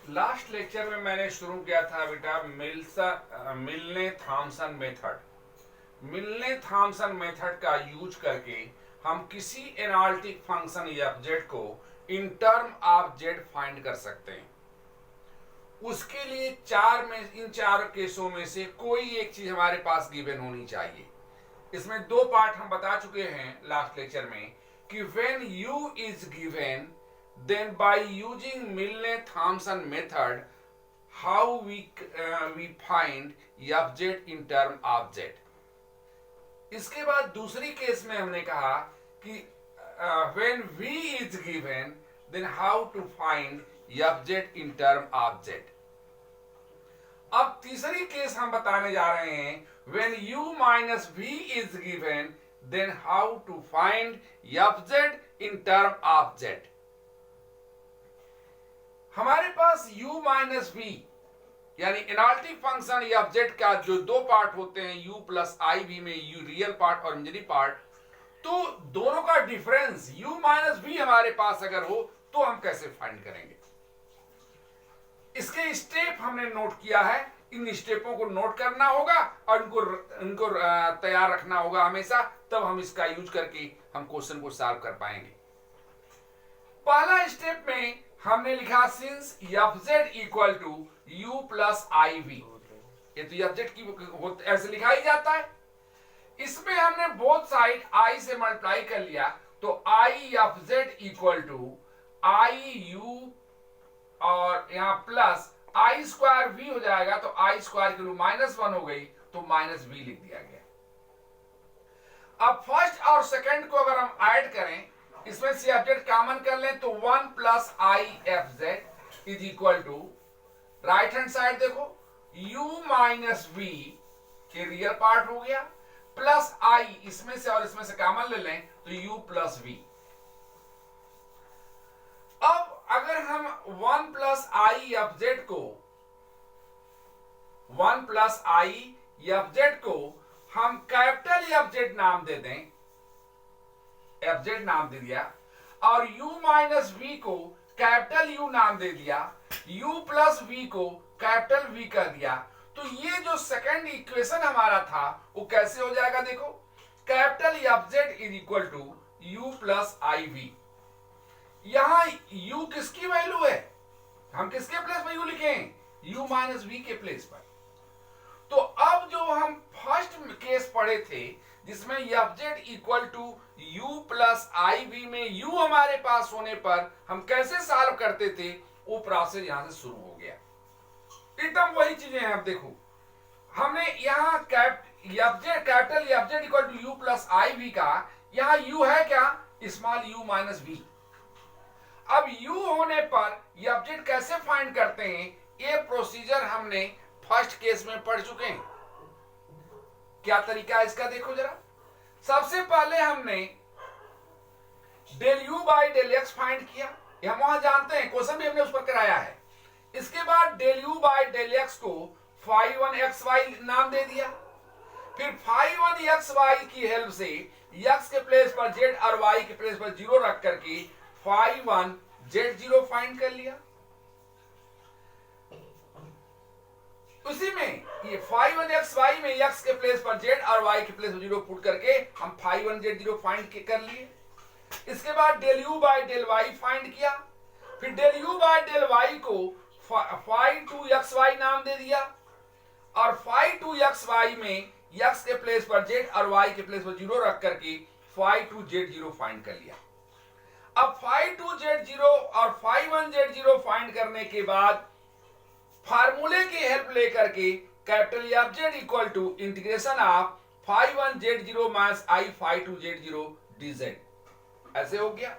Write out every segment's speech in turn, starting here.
Last lecture में मैंने शुरू किया था बेटा मिलने थॉमसन मेथड। मिलने थॉमसन मेथड का यूज करके हम किसी एनालिटिक फंक्शन एफ जेड को इन टर्म ऑफ जेड फाइंड कर सकते हैं। उसके लिए इन चार केसों में से कोई एक चीज हमारे पास गिवन होनी चाहिए। इसमें दो पार्ट हम बता चुके हैं लास्ट लेक्चर में कि when u is given then by using Milne-Thomson method how we find fz in term of z। इसके बाद दूसरी केस में हमने कहा कि when v is given then how to find fz in term of z। अब तीसरी case हम बताने जा रहे हैं when u minus v is given then how to find fz in term of z। हमारे पास u माइनस वी यानी analytic function F Z का जो दो पार्ट होते हैं u प्लस आई वी में u रियल पार्ट और इमेजिनरी पार्ट, तो दोनों का डिफरेंस u माइनस वी हमारे पास अगर हो तो हम कैसे फाइंड करेंगे। इसके स्टेप हमने नोट किया है, इन स्टेपों को नोट करना होगा और इनको तैयार रखना होगा हमेशा, तब हम इसका यूज करके हम क्वेश्चन को सॉल्व कर पाएंगे। पहला स्टेप में हमने लिखा since f Z equal to you plus i v, ये तो एफ जेड की ऐसे लिखा ही जाता है। इसमें हमने बोथ साइड आई से मल्टीप्लाई कर लिया तो i F Z equal to i u और यहां प्लस आई स्क्वायर वी हो जाएगा, तो आई स्क्वायर की वैल्यू -1 हो गई तो माइनस वी लिख दिया गया। अब फर्स्ट और सेकंड को अगर हम ऐड करें, इसमें से एफ जेड कॉमन कर लें तो 1 plus I F z is equal to right hand side देखो u माइनस वी के रियल पार्ट हो गया प्लस आई, इसमें से और इसमें से कॉमन ले लें तो u प्लस वी। अब अगर हम 1 प्लस आई एफ जेड को 1 प्लस आई एफ जेड को हम कैपिटल एफ जेड नाम दे दें, एफ जेड नाम दे दिया, और u माइनस वी को कैपिटल U नाम दे दिया, u प्लस वी को कैपिटल V कर दिया, तो ये जो सेकंड इक्वेशन हमारा था वो कैसे हो जाएगा देखो, capital F z is equal to u plus i v. यहां u किसकी वैल्यू है, हम किसके प्लेस पर u लिखें, u माइनस वी के प्लेस पर। तो अब जो हम फर्स्ट केस पढ़े थे जिसमें f Z equal to u plus i v में u हमारे पास होने पर हम कैसे सॉल्व करते थे, वो प्रोसेस यहां से शुरू हो गया। एकदम वही चीजें हैं। अब देखो हमने यहां capital F Z equal to u plus i v का, यहां u है क्या, स्मॉल u माइनस वी। अब u होने पर एफ जेड कैसे फाइंड करते हैं, ये प्रोसीजर हमने फर्स्ट केस में पढ़ चुके हैं। क्या तरीका है इसका देखो जरा। सबसे पहले हमने del u by del x find किया, हम वहां जानते हैं, क्वेश्चन भी हमने उस पर कराया है। इसके बाद del u by del x को फाई वन एक्स वाई नाम दे दिया, फिर फाई वन एक्स वाई की हेल्प से एक्स के प्लेस पर जेड और वाई के प्लेस पर 0 रख करके फाई वन जेड 0 फाइंड कर लिया। उसी में ये फाई वन एक्स वाई में एक्स के प्लेस पर जेड और वाई के प्लेस पर 0 पुट करके हम फाई वन जेड 0 फाइंड कर लिए। इसके बाद del u by del Y find किया, फिर del u by del Y को फाई टू एक्स वाई नाम दे दिया, और फाई टू एक्स वाई में एक्स के प्लेस पर जेड और वाई के प्लेस पर 0 रख करके फाई टू जेड 0 फाइंड कर लिया। अब फाई टू जेड 0 और फाई वन जेड 0 फाइंड करने के बाद फार्मूले की हेल्प लेकर के capital F Z equal to integration of phi one z 0 minus I phi two z 0 d z, ऐसे हो गया।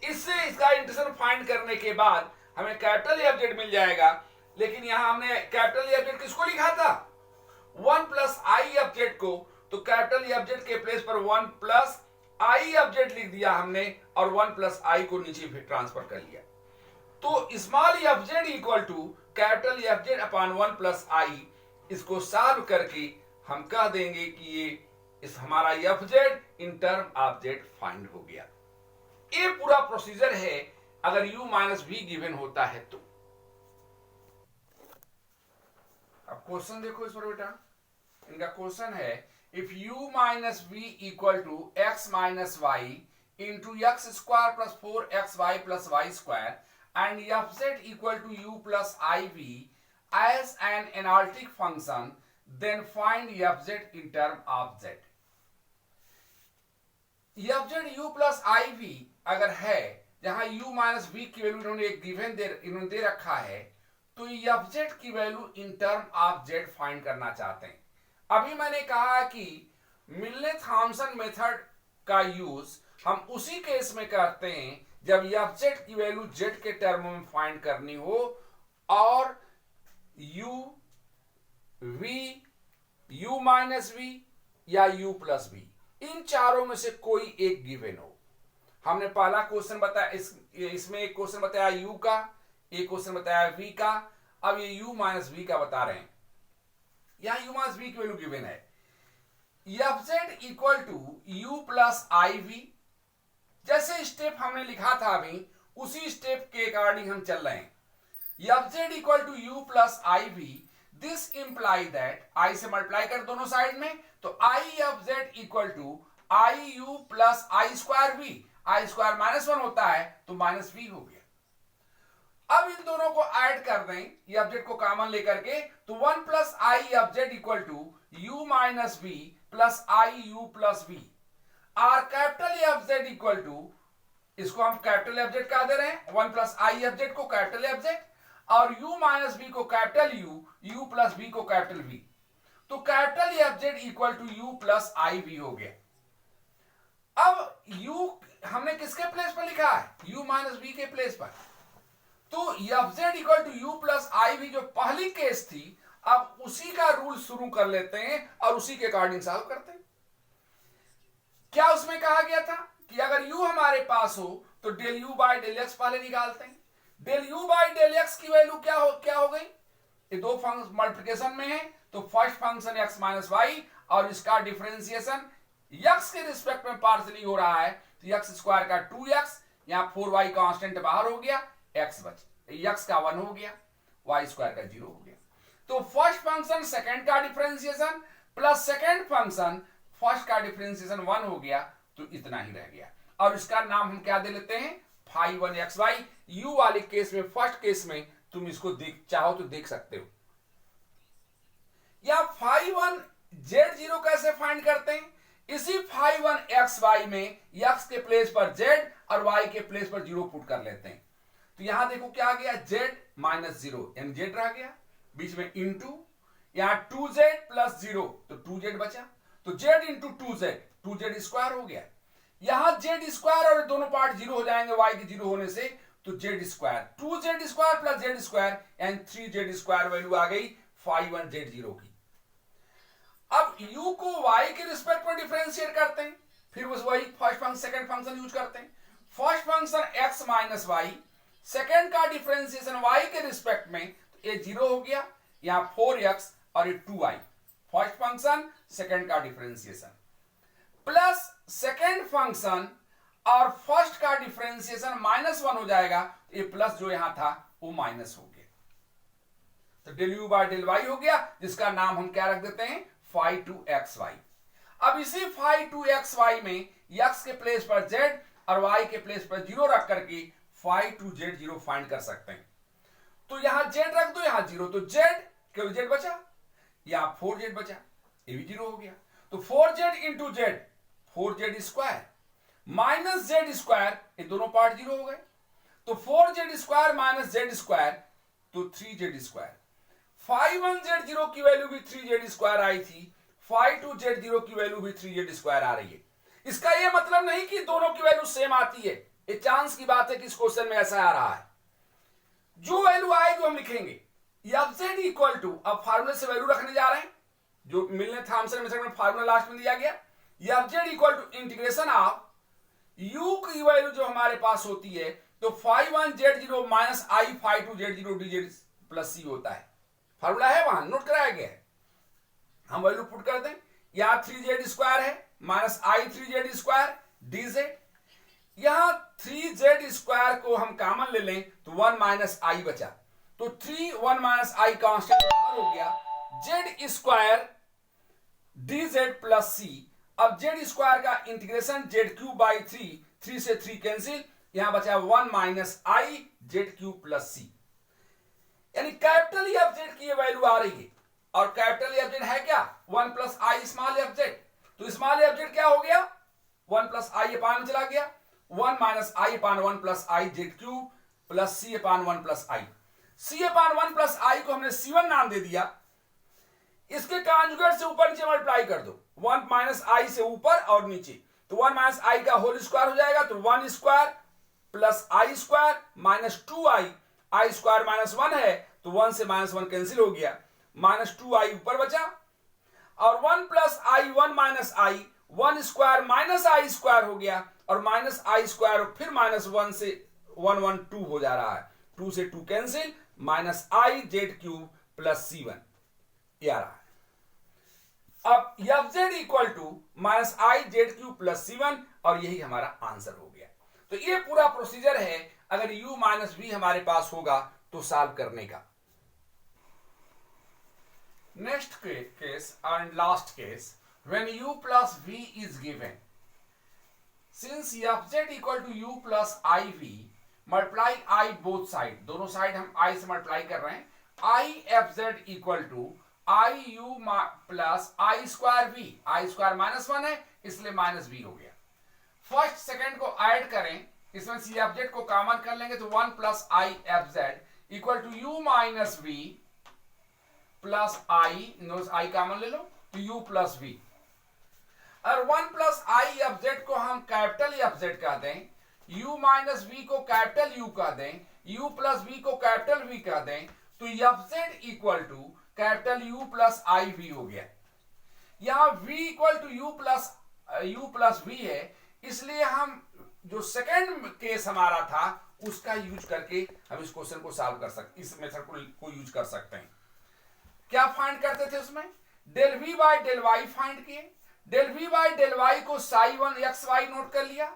इससे इसका इंटीग्रेशन फाइंड करने के बाद हमें कैपिटल एफ जेड मिल जाएगा। लेकिन यहां हमने कैपिटल एफ जेड किसको लिखा था, 1 प्लस आई एफ जेड को, तो कैपिटल एफ जेड के प्लेस पर 1 प्लस आई एफ जेड लिख दिया हमने, और 1 प्लस आई को नीचे फिर ट्रांसफर कर लिया। तो small F Z equal to capital F Z upon 1 plus I, इसको सॉल्व करके हम कह देंगे कि ये इस हमारा F z in term of Z find हो गया। ये पूरा प्रोसीजर है अगर u माइनस वी गिवन होता है तो। अब क्वेश्चन देखो इस पर बेटा, इनका क्वेश्चन है if u minus v equal to x minus y into x square plus 4xy plus y square and fz equal to u plus iv as an analytic function, then find fz in term of z. fz u plus iv अगर है, जहां u minus v की value इन्होंने एक given दे रखा है, तो fz की value in term of z find करना चाहते हैं। अभी मैंने कहा कि मिलने थॉमसन मेथड का यूज हम उसी केस में करते हैं जब fz की वैल्यू z के टर्म में फाइंड करनी हो और u v u minus v या u प्लस v इन चारों में से कोई एक गिवन हो। हमने पहला क्वेश्चन बताया, इसमें एक क्वेश्चन बताया u का, एक क्वेश्चन बताया v का, अब ये u माइनस v का बता रहे हैं। यहां u माइनस v की वैल्यू गिवन है fz equal to u plus iv। जैसे स्टेप हमने लिखा था अभी, उसी स्टेप के अकॉर्डिंग हम चल रहे हैं। fz equal to u plus iv, this imply that i से मल्टीप्लाई कर दोनों साइड में, तो i fz equal to i u plus i square v, i square -1 होता है तो -v हो गया। अब इन दोनों को ऐड कर दें fz को कॉमन लेकर के, तो 1 plus i fz equal to u minus v plus i u plus v और कैपिटल fz इक्वल टू, इसको हम कैपिटल fz कह दे रहे हैं, 1 प्लस आई fz को कैपिटल fz और u माइनस v को कैपिटल u प्लस v को कैपिटल v, तो capital fz equal to u plus i v हो गया। अब u हमने किसके प्लेस पर लिखा है, u माइनस v के प्लेस पर, तो fz equal to u plus i v जो पहली केस थी, अब उसी का रूल शुरू कर लेते हैं और उसी के अकॉर्डिंग सॉल्व करते हैं। क्या उसमें कहा गया था कि अगर u हमारे पास हो तो del u by del x पहले निकालते हैं। Del u by del x की वैल्यू क्या हो गई, ये दो फंक्शन मल्टीप्लिकेशन में है, तो first function x minus y और इसका डिफरेंशिएशन x के रिस्पेक्ट में पार्शियली हो रहा है, तो x स्क्वायर का 2x, यहां 4y कांस्टेंट बाहर हो गया, x x का 1 हो गया, y स्क्वायर का 0 हो गया। तो फर्स्ट फंक्शन सेकंड का differentiation plus second function first का डिफरेंशिएशन 1 हो गया, तो इतना ही रह गया। और इसका नाम हम क्या दे लेते हैं, फाई 1 xy। u वाले केस में, फर्स्ट केस में तुम इसको चाहो तो देख सकते हो। या फाई 1 z0 कैसे फाइंड करते हैं, इसी फाई 1 xy में x के प्लेस पर z और y के प्लेस पर 0 पुट कर लेते हैं। तो यहां देखो क्या आ गया, z माइनस 0 यानी z रह गया, बीच में इंटू यहां 2z प्लस 0 तो 2z बचा, तो z इंटू 2z स्क्वायर हो गया। यहां z स्क्वायर और दोनों पार्ट 0 हो जाएंगे y के 0 होने से, तो z square 2z square plus z square and 3z square value आ गई फाई 1 z0 की। अब u को y के रिस्पेक्ट पर डिफरेंशिएट करते हैं, फिर उस वही first function second function use करते हैं। First function x minus y, second का डिफरेंशिएशन y के रिस्पेक्ट में, तो ये 0 हो गया, यहां 4x और ये 2y, फर्स्ट फंक्शन सेकंड का डिफरेंशिएशन प्लस सेकंड फंक्शन और फर्स्ट का डिफरेंशिएशन -1 हो जाएगा, तो ये प्लस जो यहां था वो माइनस हो गया, तो del u by del y हो गया, जिसका नाम हम क्या रख देते हैं, फाई 2 xy। अब इसी फाई 2 xy में x के प्लेस पर z और y के प्लेस पर 0 रख करके फाई 2 z0 फाइंड कर सकते हैं। तो यहां z रख दो, यहां 0, तो z केवल z बचा, यहां 4z बचा, ये भी 0 हो गया, तो 4z into z 4z square minus z square, ये दोनों पार्ट 0 हो गए, तो 4z square minus z square तो 3z स्क्वायर। फाई 1 z0 की वैल्यू भी 3z स्क्वायर आई थी, फाई 2 z0 की वैल्यू भी 3z स्क्वायर आ रही है। इसका यह मतलब नहीं कि दोनों की वैल्यू सेम आती है, ये चांस की बात है कि इस क्वेश्चन में ऐसा आ रहा है। जो वैल्यू आएगी हम लिखेंगे fz इक्वल टू, अब फार्मूले से वैल्यू रखने जा रहे हैं जो मिलने थॉमसन मेथड में फार्मूला लास्ट में दिया गया, fz equal to integration of u की वैल्यू जो हमारे पास होती है, तो फाई 1 z0 माइनस आई phi 2 z0 dz plus c होता है, फार्मूला है वहां नोट कराया गया है, हम वैल्यू पुट कर दें, यहां 3z स्क्वायर है माइनस आई 3z स्क्वायर dz, यहां 3z स्क्वायर को हम कॉमन ले लें तो 1 माइनस आई बचा, तो 3 1 माइनस आई कांस्टेंट बाहर हो गया, Z square D Z plus C. अब जेड स्क्वायर का इंटीग्रेशन जेड क्यूब बाई 3 से 3 कैंसिल, यहां बचा 1 minus I Z cube plus C. यानी कैपिटल एफ जेड की वैल्यू आ रही है, और कैपिटल एफ जेड है क्या 1 plus I small F Z. तो स्मॉल एफ जेड क्या हो गया 1 प्लस आई अपान में चला गया, 1 minus I upon 1 plus I Z cube plus C upon 1 plus I. C upon 1 plus I को हमने C1 नाम दे दिया। इसके कॉन्जुगेट से ऊपर नीचे मल्टीप्लाई कर दो, 1 माइनस आई से ऊपर और नीचे, तो 1 माइनस आई का होल स्क्वायर हो जाएगा, तो 1 square plus i square minus 2i, I square minus 1 है तो 1 से माइनस 1 कैंसिल हो गया, माइनस 2i ऊपर बचा, और 1 plus I 1 minus I 1 square minus I square हो गया, और माइनस आई स्क्वायर फिर माइनस 1 से 1 1 2 हो जा रहा है, 2 से 2 cancel, minus I Z cube plus C1 ये आ रहा है। अब f Z equal to minus I Z cube plus C1, और यही हमारा आंसर हो गया। तो ये पूरा प्रोसीजर है अगर u माइनस v हमारे पास होगा तो सॉल्व करने का। Next case and last case, when u plus v is given, since f Z equal to u plus i v, multiply i both side, दोनों साइड हम i से मल्टीप्लाई कर रहे हैं, i f Z equal to i u plus i square v, i square minus 1 है इसलिए minus v हो गया। फर्स्ट सेकंड को ऐड करें, इसमें सी एफ जेड को कॉमन कर लेंगे तो 1 plus I F Z equal to u minus v plus i, i common ले लो तो u प्लस v। और 1 प्लस आई एफ जेड को हम कैपिटल एफ जेड कह दें, u माइनस v को कैपिटल u कह दें, u प्लस v को कैपिटल v कह दें, तो f Z equal to capital u plus i v हो गया। यहां v equal to u plus v है, इसलिए हम जो सेकेंड केस हमारा था उसका यूज करके हम इस क्वेश्चन को सॉल्व कर सकते, इस मेथड को यूज कर सकते हैं। क्या फाइंड करते थे उसमें, del v by del Y find किए, del v by del Y को साई1 एक्स वाई नोट कर लिया,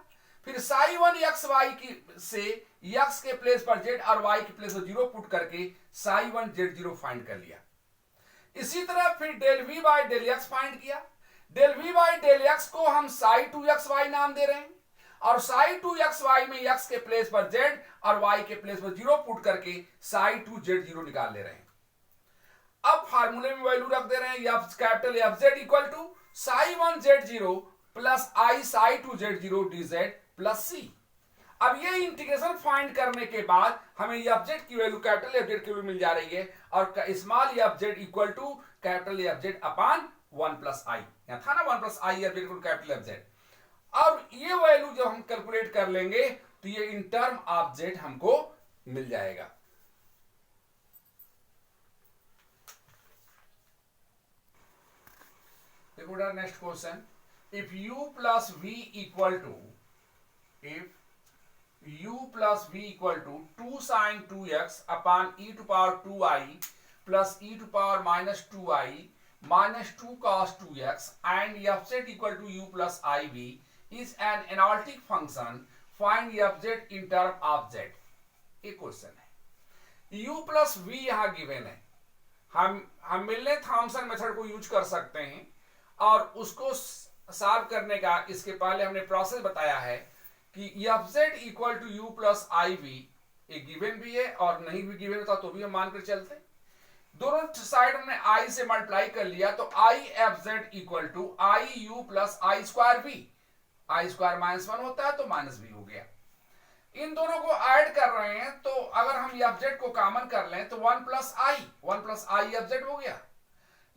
फिर साई1 एक्स वाई की से x के प्लेस पर z और y के प्लेस पर 0 पुट करके साई1 z0 फाइंड कर लिया। इसी तरह फिर del v by del x find किया, del v by del x को हम साई2 एक्स वाई नाम दे रहे हैं, और साई2 एक्स वाई में x के प्लेस पर z और y के प्लेस पर 0 पुट करके साई2 z0 निकाल ले रहे हैं। अब फार्मूले में वैल्यू रख दे रहे हैं, capital F Z equal to psi z0 plus I psi z0 dz plus c। अब ये इंटीग्रेशन फाइंड करने के बाद हमें एफ जेड की वैल्यू कैपिटल एफ जेड की वैल्यू मिल जा रही है, और small F Z equal to capital F Z upon 1 plus I, यहां था ना 1 plus I F Z equal capital F Z. अब ये वैल्यू जब हम कैलकुलेट कर लेंगे तो ये इन टर्म ऑफ जेड हमको मिल जाएगा। देखो next question, if u plus v equal to, if u plus v equal to 2 sin 2x upon e to power 2i plus e to power minus 2i minus 2 cos 2x and f z equal to u plus iv is an analytic function, find f z in term of z। एक question है, u plus v यहां given है, हम मिलने Thomson method को use कर सकते हैं, और उसको सॉल्व करने का इसके पहले हमने प्रोसेस बताया है कि f Z equal to you plus i v एक गिवन भी है, और नहीं भी गिवन होता तो भी हम मानकर चलते। दोनों साइड हमने आई से मल्टीप्लाई कर लिया, तो i F Z equal to i u plus i square v, i square minus 1 होता है तो माइनस वी हो गया। इन दोनों को ऐड कर रहे हैं, तो अगर हम एफ जेड को कॉमन कर लें तो 1 प्लस आई एफ जेड हो गया।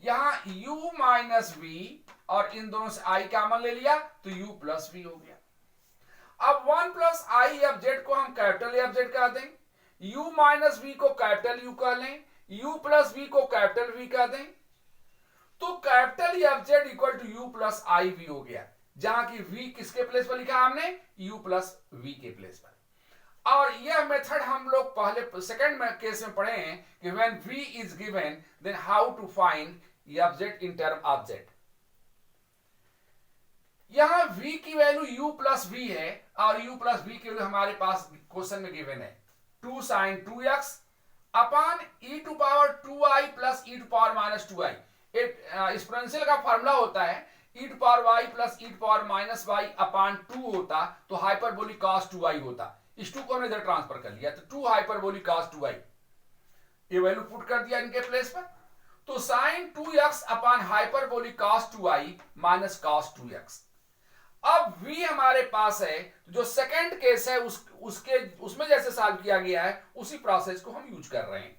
यहां u माइनस वी, और इन दोनों से i कॉमन ले लिया तो u प्लस वी हो गया। अब 1 प्लस आई एफ जेड को हम कैपिटल एफ जेड कह दें, u माइनस वी को कैपिटल u कह लें, u प्लस वी को कैपिटल v कह दें, तो capital F Z equal to u plus i v हो गया, जहां की v किसके प्लेस पर लिखा हमने, u प्लस v के प्लेस पर। और यह मेथड हम लोग पहले सेकंड केस में पढ़े हैं कि when v is given then how to find f z in term of z. यहां v की वैल्यू u प्लस v है, और u प्लस v की वैल्यू हमारे पास क्वेश्चन में गिवन है 2 sin 2x upon e to power 2i plus e to power minus 2i। Exponential का फॉर्मूला होता है e to power y plus e to power minus y upon 2 होता तो हाइपरबोलिक cos 2i होता। इस 2 को हमने इधर ट्रांसफर कर लिया तो 2 हाइपरबोलिक cos 2i, ये वैल्यू पुट कर दिया इनके प्लेस पर। तो sin 2x upon hyperbolic cos 2i minus cos 2x। अब v हमारे पास है, जो सेकंड केस है उसमें जैसे सॉल्व किया गया है उसी प्रोसेस को हम यूज कर रहे हैं।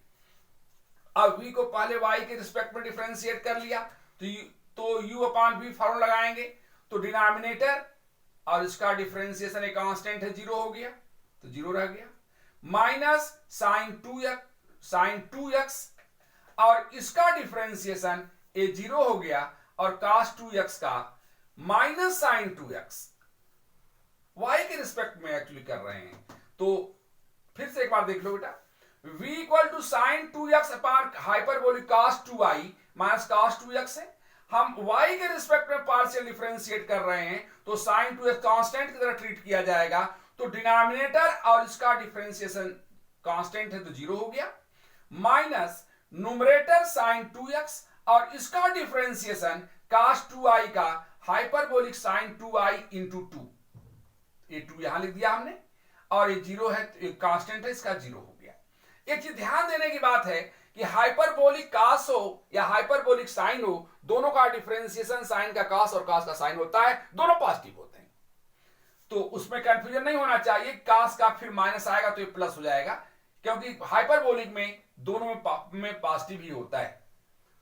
अब v को पहले y के रिस्पेक्ट में डिफरेंशिएट कर लिया तो u अपॉन v फॉर्मूला लगाएंगे तो डिनोमिनेटर और इसका डिफरेंशिएशन एक कांस्टेंट है 0 हो गया तो 0 रह गया, माइनस sin 2x और इसका डिफरेंशिएशन ये 0 हो गया और cos 2x का माइनस sin 2x y के रिस्पेक्ट में एक्चुअली कर रहे हैं। तो फिर से एक बार देख लो बेटा, v equal to sin 2x upon hyperbolic cos 2i minus cos 2x है। हम y के रिस्पेक्ट में पार्शियल डिफरेंशिएट कर रहे हैं तो sin 2x कांस्टेंट की तरह ट्रीट किया जाएगा तो डिनोमिनेटर और इसका डिफरेंशिएशन कांस्टेंट है तो 0 हो गया, माइनस न्यूमरेटर sin 2x और इसका डिफरेंशिएशन cos 2i का हाइपरबोलिक sin 2i इंटू 2, ये 2 यहां लिख दिया हमने और ये 0 है कांस्टेंट है इसका 0 हो गया। एक चीज ध्यान देने की बात है कि हाइपरबोलिक cos हो या हाइपरबोलिक sin हो, दोनों का डिफरेंशिएशन sin का cos और cos का sin होता है, दोनों पॉजिटिव होते हैं। तो उसमें कंफ्यूजन नहीं होना चाहिए, cos का फिर माइनस आएगा तो ये प्लस हो जाएगा क्योंकि हाइपरबोलिक में दोनों में पॉजिटिव ही होता है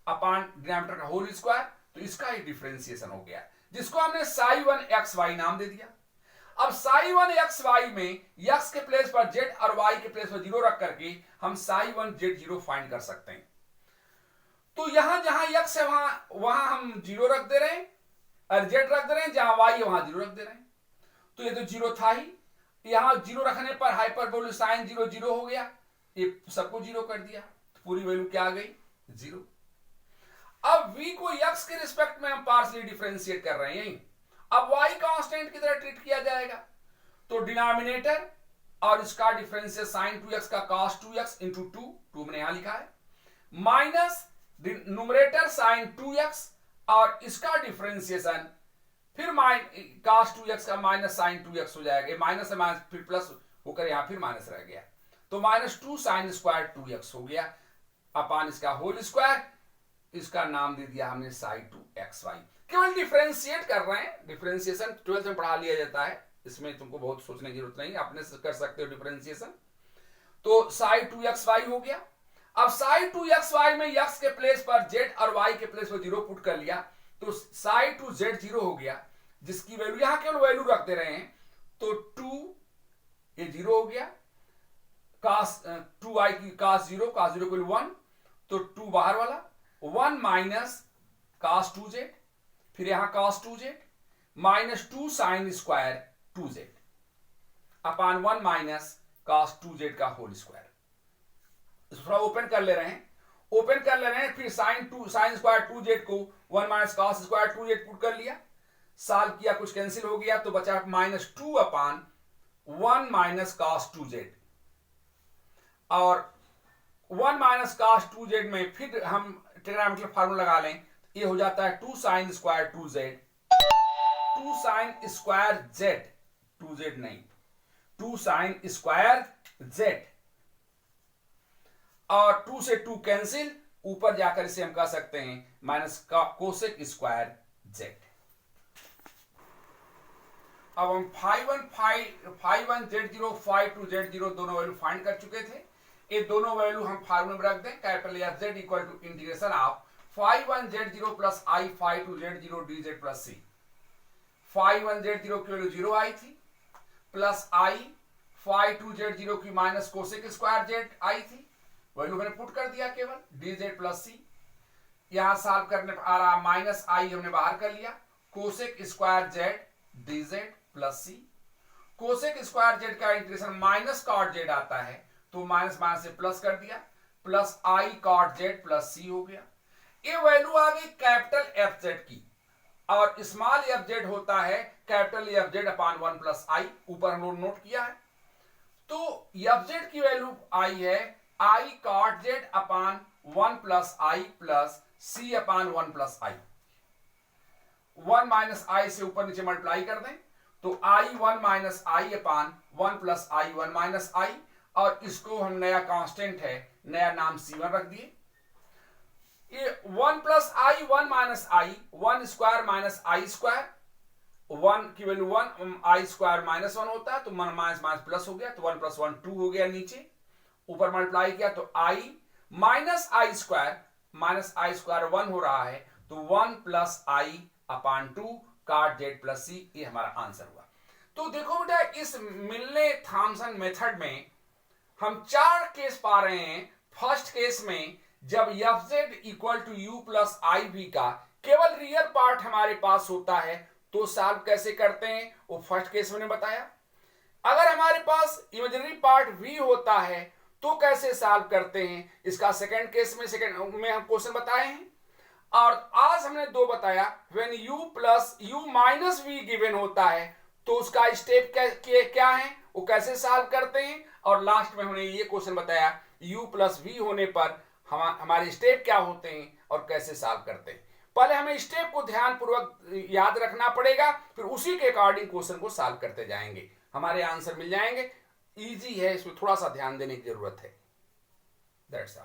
अपॉन डिनोमिनेटर का होल स्क्वायर, तो इसका ही डिफरेंशिएशन हो गया जिसको हमने psi1xy नाम दे दिया। अब psi1xy में x के प्लेस पर z और y के प्लेस पर 0 रख करके हम psi1z0 फाइंड कर सकते हैं। तो यहां जहां x है वहां हम 0 रख दे रहे हैं और z रख दे रहे हैं, जहां y है वहां 0 रख दे रहे हैं। तो ये तो 0 था ही, यहां 0 रखने पर हाइपरबोलिक sin 0 0 हो गया, ये सबको 0 कर दिया तो पूरी वैल्यू क्या आ गई 0। अब v को x के रिस्पेक्ट में हम पार्शियली डिफरेंशिएट कर रहे हैं, अब y कांस्टेंट की तरह ट्रीट किया जाएगा तो डिनोमिनेटर और इसका डिफरेंशिएशन sin 2x का cos 2x इंटू 2 मैंने यहां लिखा है, माइनस न्यूमरेटर sin 2x और इसका डिफरेंशिएशन फिर cos 2x का माइनस sin 2x हो जाएगा, माइनस से माइनस फिर प्लस होकर यहां फिर माइनस रह गया तो माइनस 2 sin स्क्वायर 2x हो गया अपॉन इसका होल स्क्वायर, इसका नाम दे दिया हमने psi2xy। केवल डिफरेंशिएट कर रहे हैं, डिफरेंशिएशन 12th में पढ़ा लिया जाता है, इसमें तुमको बहुत सोचने की जरूरत नहीं, अपने से कर सकते हो डिफरेंशिएशन। तो psi2xy हो गया। अब psi2xy में x के प्लेस पर z और y के प्लेस पर 0 पुट कर लिया तो psi2z0 हो गया, जिसकी वैल्यू यहां केवल वैल्यू रखते रहे हैं तो 2 ये 0 हो गया, cos 2i की cos 0 को 1 तो 2 बाहर वाला 1 माइनस cos 2z, फिर यहां cos 2z minus 2 sin square 2z upon 1 minus cos 2z का होल स्क्वायर। इसको थोड़ा ओपन कर ले रहे हैं, फिर sin स्क्वायर 2z को 1 minus cos square 2z put कर लिया, सॉल्व किया, कुछ कैंसिल हो गया तो बचा minus 2 upon 1 minus cos 2z और 1 माइनस cos 2z में फिर हम ट्रिग्नोमेट्रिक फार्मूला लगा लें, ये हो जाता है 2 sin square 2z, 2 sin square z, 2z नहीं 2 sin स्क्वायर z और 2 से 2 कैंसिल, ऊपर जाकर इसे हम कह सकते हैं माइनस कोसेक स्क्वायर z। अब हम phi1 z0 phi2 z0 दोनों वैल्यू फाइंड कर चुके थे, ये दोनों वैल्यू हम फार्मूला में रख दें, capital Fz equal to integration of phi1 z0 plus i phi2 z0 dz plus c। phi1 z0 की वैल्यू 0 आई थी प्लस i phi2 z0 की माइनस कोसेक स्क्वायर z आई थी, वैल्यू मैंने पुट कर दिया केवल dz प्लस c। यहां solve करने पर आ रहा माइनस i हमने बाहर कर लिया, cosec square z dz plus c, cosec square z का इंटीग्रेशन माइनस कॉट z आता है तो माइनस माइनस से प्लस कर दिया, plus i cot z plus c हो गया। ये वैल्यू आ गई कैपिटल Fz की और स्मॉल fz होता है capital Fz upon 1 plus i, ऊपर हम लोग नोट किया है। तो Fz की वैल्यू आई है I cot Z upon 1 plus I plus C upon 1 plus I. 1 minus I से ऊपर नीचे मल्टीप्लाई कर दें तो I 1 minus I upon 1 plus I 1 minus I, और इसको हम नया कांस्टेंट है, नया नाम C1 रख दिए। ये 1 plus I 1 minus I 1 square minus I square, 1 की वैल्यू 1, आई स्क्वायर माइनस 1 होता है तो माइनस माइनस प्लस हो गया, तो 1 प्लस 1 2 हो गया, नीचे ऊपर मल्टीप्लाई किया तो आई माइनस आई स्क्वायर 1 हो रहा है, तो 1 प्लस आई अपान 2 कॉट जेड प्लस सी, ये हमारा आंसर हुआ। तो देखो बेटा, इस मिलने थॉमसन मेथड में हम 4 केस पा रहे हैं। फर्स्ट केस में जब F Z equal to you plus I भी का केवल रियल पार्ट हमारे पास होता है तो सॉल्व कैसे करते हैं, वो फर्स्ट केस में बताया। अगर हमारे पास इमेजिनरी पार्ट भी होता है तो कैसे सॉल्व करते हैं, इसका सेकंड केस में हम क्वेश्चन बताए हैं। और आज हमने 2 बताया, when u plus u minus v given होता है तो उसका स्टेप क्या है, वो कैसे सॉल्व करते हैं। और लास्ट में हमने ये क्वेश्चन बताया u प्लस वी होने पर हमारे स्टेप क्या होते हैं और कैसे सॉल्व करते हैं। पहले हमें स्टेप को ध्यानपूर्वक याद रखना पड़ेगा, फिर उसी के अकॉर्डिंग क्वेश्चन को सॉल्व करते जाएंगे, हमारे आंसर मिल जाएंगे। इजी है, इसमें थोड़ा सा ध्यान देने की जरूरत है। That's all.